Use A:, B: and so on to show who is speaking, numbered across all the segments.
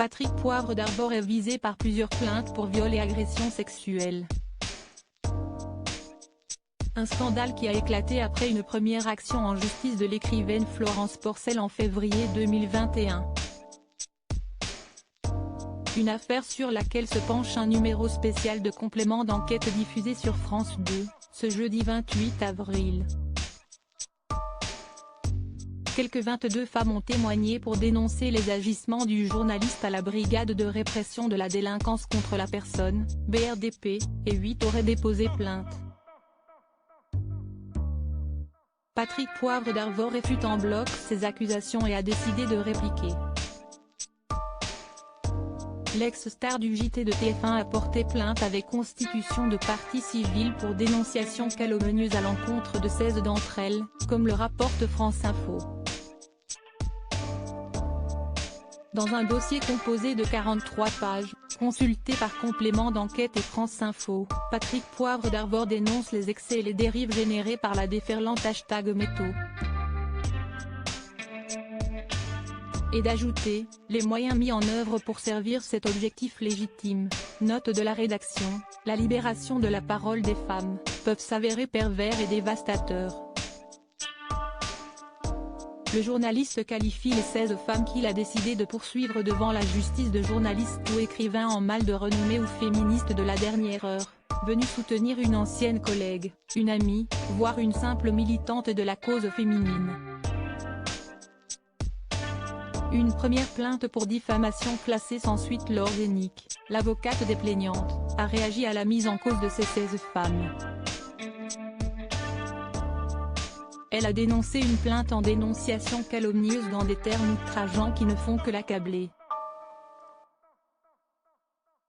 A: Patrick Poivre d'Arvor est visé par plusieurs plaintes pour viol et agression sexuelle. Un scandale qui a éclaté après une première action en justice de l'écrivaine Florence Porcel en février 2021. Une affaire sur laquelle se penche un numéro spécial de complément d'enquête diffusé sur France 2, ce jeudi 28 avril. Quelques 22 femmes ont témoigné pour dénoncer les agissements du journaliste à la brigade de répression de la délinquance contre la personne, BRDP, et 8 auraient déposé plainte. Patrick Poivre d'Arvor réfute en bloc ces accusations et a décidé de répliquer. L'ex-star du JT de TF1 a porté plainte avec constitution de partie civile pour dénonciation calomnieuse à l'encontre de 16 d'entre elles, comme le rapporte France Info. Dans un dossier composé de 43 pages, consulté par complément d'enquête et France Info, Patrick Poivre d'Arvor dénonce les excès et les dérives générées par la déferlante #métaux. Et d'ajouter, les moyens mis en œuvre pour servir cet objectif légitime, note de la rédaction, la libération de la parole des femmes, peuvent s'avérer pervers et dévastateurs. Le journaliste qualifie les 16 femmes qu'il a décidé de poursuivre devant la justice de journalistes ou écrivains en mal de renommée ou féministes de la dernière heure, venus soutenir une ancienne collègue, une amie, voire une simple militante de la cause féminine. Une première plainte pour diffamation classée sans suite. Laure Zénic, l'avocate des plaignantes, a réagi à la mise en cause de ces 16 femmes. Elle a dénoncé une plainte en dénonciation calomnieuse dans des termes outrageants qui ne font que l'accabler.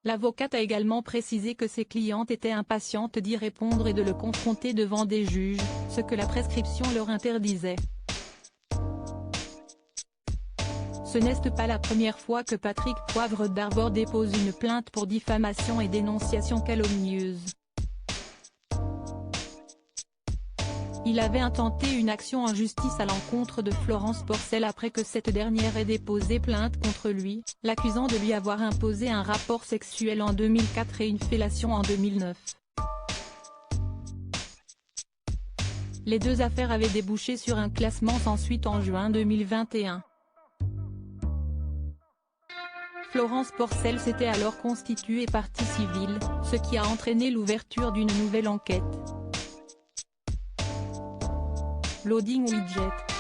A: L'avocate a également précisé que ses clientes étaient impatientes d'y répondre et de le confronter devant des juges, ce que la prescription leur interdisait. Ce n'est pas la première fois que Patrick Poivre d'Arvor dépose une plainte pour diffamation et dénonciation calomnieuse. Il avait intenté une action en justice à l'encontre de Florence Porcel après que cette dernière ait déposé plainte contre lui, l'accusant de lui avoir imposé un rapport sexuel en 2004 et une fellation en 2009. Les deux affaires avaient débouché sur un classement sans suite en juin 2021. Florence Porcel s'était alors constituée partie civile, ce qui a entraîné l'ouverture d'une nouvelle enquête. Loading widget.